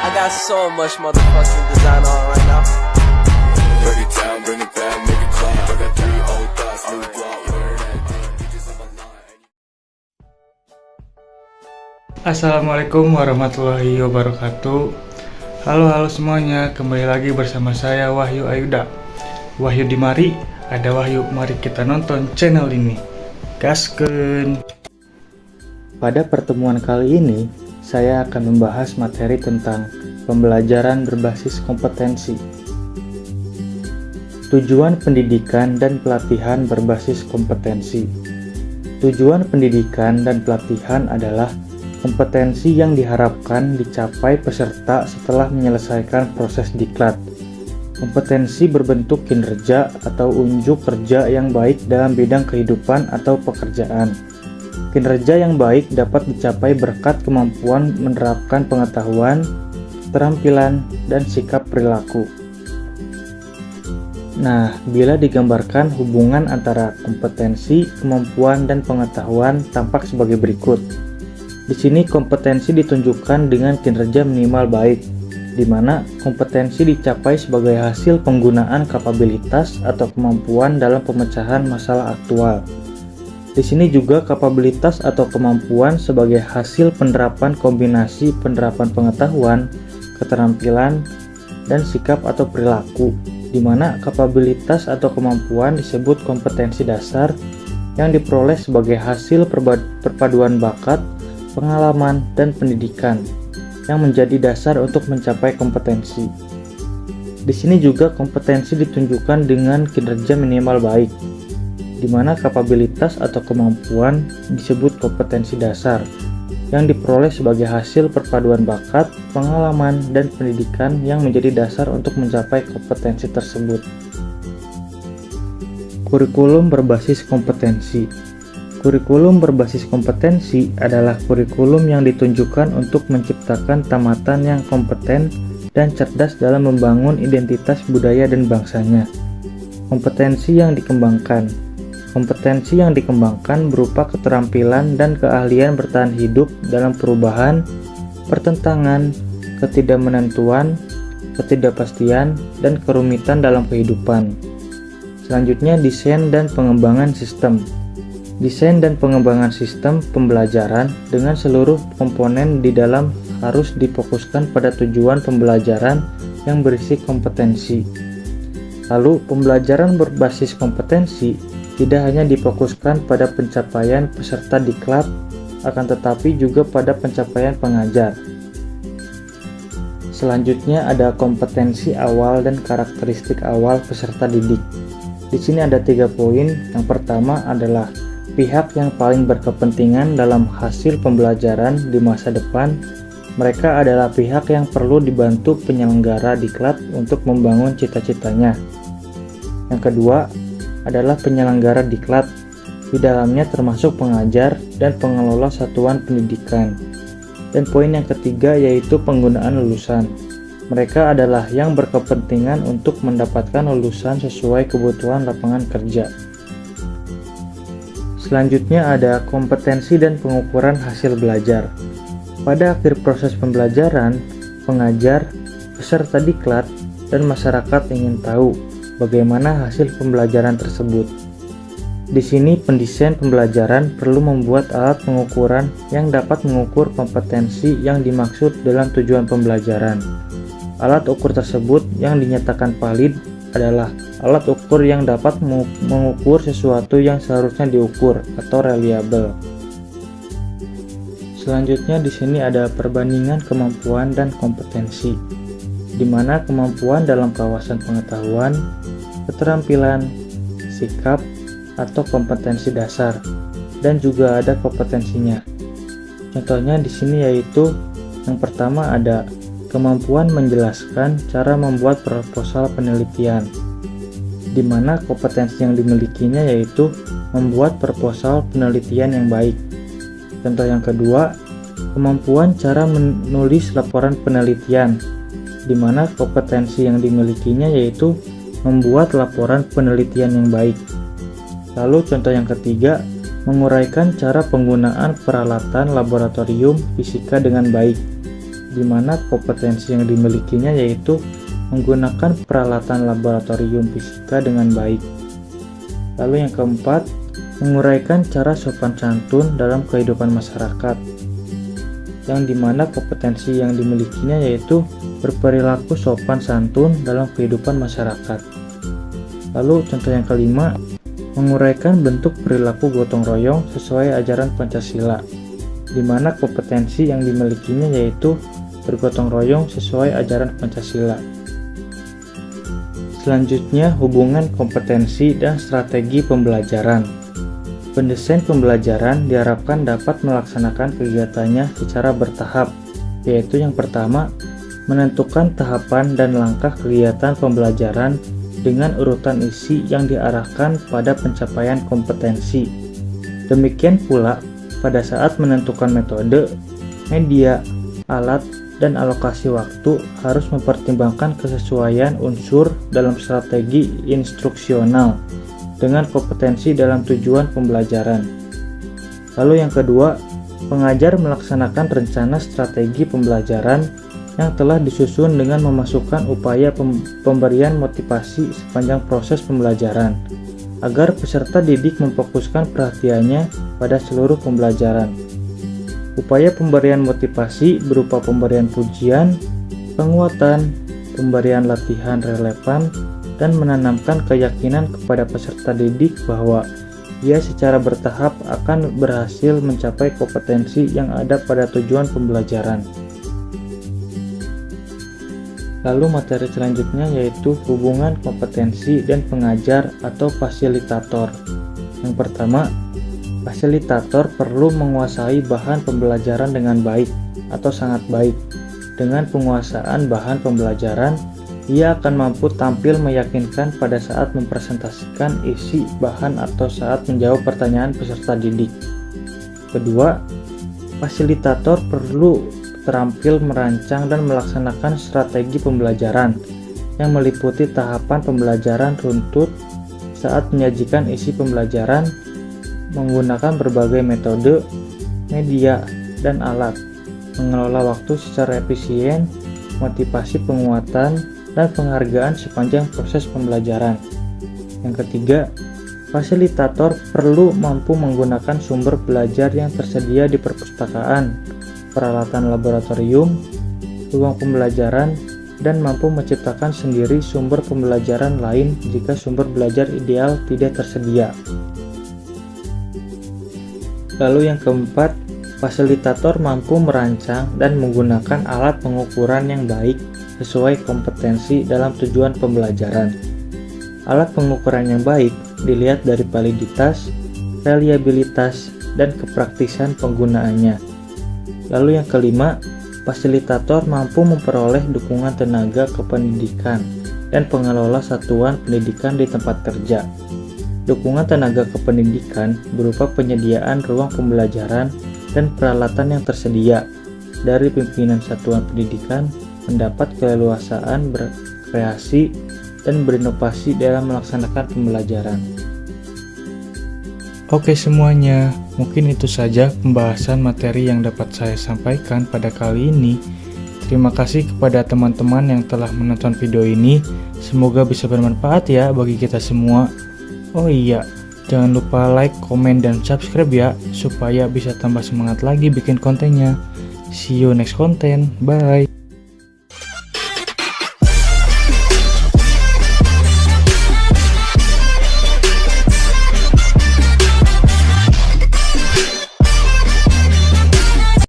I got so much motherfucking design on right now. Break it down, bring it back, make it clap. I got 3 old thoughts, new block, where that bitches on my line. Assalamualaikum warahmatullahi wabarakatuh. Halo semuanya, kembali lagi bersama saya Wahyu Ayuda. Wahyu di mari, ada Wahyu, mari kita nonton channel ini. Gaskeun. Pada pertemuan kali ini, saya akan membahas materi tentang pembelajaran berbasis kompetensi. Tujuan pendidikan dan pelatihan berbasis kompetensi. Tujuan pendidikan dan pelatihan adalah kompetensi yang diharapkan dicapai peserta setelah menyelesaikan proses diklat. Kompetensi berbentuk kinerja atau unjuk kerja yang baik dalam bidang kehidupan atau pekerjaan. Kinerja yang baik dapat dicapai berkat kemampuan menerapkan pengetahuan, keterampilan, dan sikap perilaku. Nah, bila digambarkan hubungan antara kompetensi, kemampuan, dan pengetahuan tampak sebagai berikut. Di sini kompetensi ditunjukkan dengan kinerja minimal baik, di mana kompetensi dicapai sebagai hasil penggunaan kapabilitas atau kemampuan dalam pemecahan masalah aktual. Di sini juga kapabilitas atau kemampuan sebagai hasil penerapan kombinasi penerapan pengetahuan, keterampilan, dan sikap atau perilaku, di mana kapabilitas atau kemampuan disebut kompetensi dasar yang diperoleh sebagai hasil perpaduan bakat, pengalaman, dan pendidikan yang menjadi dasar untuk mencapai kompetensi. Di sini juga kompetensi ditunjukkan dengan kinerja minimal baik, di mana kapabilitas atau kemampuan disebut kompetensi dasar yang diperoleh sebagai hasil perpaduan bakat, pengalaman, dan pendidikan yang menjadi dasar untuk mencapai kompetensi tersebut. Kurikulum berbasis kompetensi. Kurikulum berbasis kompetensi adalah kurikulum yang ditunjukkan untuk menciptakan tamatan yang kompeten dan cerdas dalam membangun identitas budaya dan bangsanya. Kompetensi yang dikembangkan. Kompetensi yang dikembangkan berupa keterampilan dan keahlian bertahan hidup dalam perubahan, pertentangan, ketidakmenentuan, ketidakpastian, dan kerumitan dalam kehidupan. Selanjutnya, desain dan pengembangan sistem. Desain dan pengembangan sistem pembelajaran dengan seluruh komponen di dalam harus difokuskan pada tujuan pembelajaran yang berisi kompetensi. Lalu, pembelajaran berbasis kompetensi tidak hanya difokuskan pada pencapaian peserta diklat, akan tetapi juga pada pencapaian pengajar. Selanjutnya ada kompetensi awal dan karakteristik awal peserta didik. Di sini ada 3 poin. Yang pertama adalah pihak yang paling berkepentingan dalam hasil pembelajaran di masa depan. Mereka adalah pihak yang perlu dibantu penyelenggara diklat untuk membangun cita-citanya. Yang kedua adalah penyelenggara diklat, di dalamnya termasuk pengajar dan pengelola satuan pendidikan. Dan poin yang ketiga yaitu penggunaan lulusan. Mereka adalah yang berkepentingan untuk mendapatkan lulusan sesuai kebutuhan lapangan kerja. Selanjutnya ada kompetensi dan pengukuran hasil belajar. Pada akhir proses pembelajaran, pengajar, peserta diklat, dan masyarakat ingin tahu bagaimana hasil pembelajaran tersebut. Di sini pendesain pembelajaran perlu membuat alat pengukuran yang dapat mengukur kompetensi yang dimaksud dalam tujuan pembelajaran. Alat ukur tersebut yang dinyatakan valid adalah alat ukur yang dapat mengukur sesuatu yang seharusnya diukur atau reliable. Selanjutnya di sini ada perbandingan kemampuan dan kompetensi, di mana kemampuan dalam kawasan pengetahuan, keterampilan, sikap, atau kompetensi dasar, dan juga ada kompetensinya. Contohnya di sini yaitu yang pertama ada kemampuan menjelaskan cara membuat proposal penelitian, di mana kompetensi yang dimilikinya yaitu membuat proposal penelitian yang baik. Contoh yang kedua, kemampuan cara menulis laporan penelitian, di mana kompetensi yang dimilikinya yaitu membuat laporan penelitian yang baik. Lalu contoh yang ketiga, menguraikan cara penggunaan peralatan laboratorium fisika dengan baik, di mana kompetensi yang dimilikinya yaitu menggunakan peralatan laboratorium fisika dengan baik. Lalu yang keempat, menguraikan cara sopan santun dalam kehidupan masyarakat, yang dimana kompetensi yang dimilikinya yaitu berperilaku sopan santun dalam kehidupan masyarakat. Lalu contoh yang kelima, menguraikan bentuk perilaku gotong royong sesuai ajaran Pancasila, di mana kompetensi yang dimilikinya yaitu bergotong royong sesuai ajaran Pancasila. Selanjutnya, hubungan kompetensi dan strategi pembelajaran. Pendesain pembelajaran diharapkan dapat melaksanakan kegiatannya secara bertahap, yaitu yang pertama, menentukan tahapan dan langkah kegiatan pembelajaran dengan urutan isi yang diarahkan pada pencapaian kompetensi. Demikian pula, pada saat menentukan metode, media, alat, dan alokasi waktu harus mempertimbangkan kesesuaian unsur dalam strategi instruksional dengan kompetensi dalam tujuan pembelajaran. Lalu yang kedua, pengajar melaksanakan rencana strategi pembelajaran yang telah disusun dengan memasukkan upaya pemberian motivasi sepanjang proses pembelajaran, agar peserta didik memfokuskan perhatiannya pada seluruh pembelajaran. Upaya pemberian motivasi berupa pemberian pujian, penguatan, pemberian latihan relevan, dan menanamkan keyakinan kepada peserta didik bahwa ia secara bertahap akan berhasil mencapai kompetensi yang ada pada tujuan pembelajaran. Lalu materi selanjutnya yaitu hubungan kompetensi dan pengajar atau fasilitator. Yang pertama, fasilitator perlu menguasai bahan pembelajaran dengan baik atau sangat baik. Dengan penguasaan bahan pembelajaran, ia akan mampu tampil meyakinkan pada saat mempresentasikan isi bahan atau saat menjawab pertanyaan peserta didik. Kedua, fasilitator perlu terampil merancang dan melaksanakan strategi pembelajaran yang meliputi tahapan pembelajaran runtut saat menyajikan isi pembelajaran menggunakan berbagai metode, media, dan alat, mengelola waktu secara efisien, motivasi penguatan, dan penghargaan sepanjang proses pembelajaran. Yang ketiga, fasilitator perlu mampu menggunakan sumber belajar yang tersedia di perpustakaan, peralatan laboratorium, ruang pembelajaran, dan mampu menciptakan sendiri sumber pembelajaran lain jika sumber belajar ideal tidak tersedia. Lalu yang keempat, fasilitator mampu merancang dan menggunakan alat pengukuran yang baik sesuai kompetensi dalam tujuan pembelajaran. Alat pengukuran yang baik dilihat dari validitas, reliabilitas, dan kepraktisan penggunaannya. Lalu yang kelima, fasilitator mampu memperoleh dukungan tenaga kependidikan dan pengelola satuan pendidikan di tempat kerja. Dukungan tenaga kependidikan berupa penyediaan ruang pembelajaran dan peralatan yang tersedia dari pimpinan satuan pendidikan, mendapat keleluasaan berkreasi dan berinovasi dalam melaksanakan pembelajaran. Oke semuanya, mungkin itu saja pembahasan materi yang dapat saya sampaikan pada kali ini. Terima kasih kepada teman-teman yang telah menonton video ini. Semoga bisa bermanfaat ya bagi kita semua. Oh iya, jangan lupa like, komen, dan subscribe ya, supaya bisa tambah semangat lagi bikin kontennya. See you next content, bye.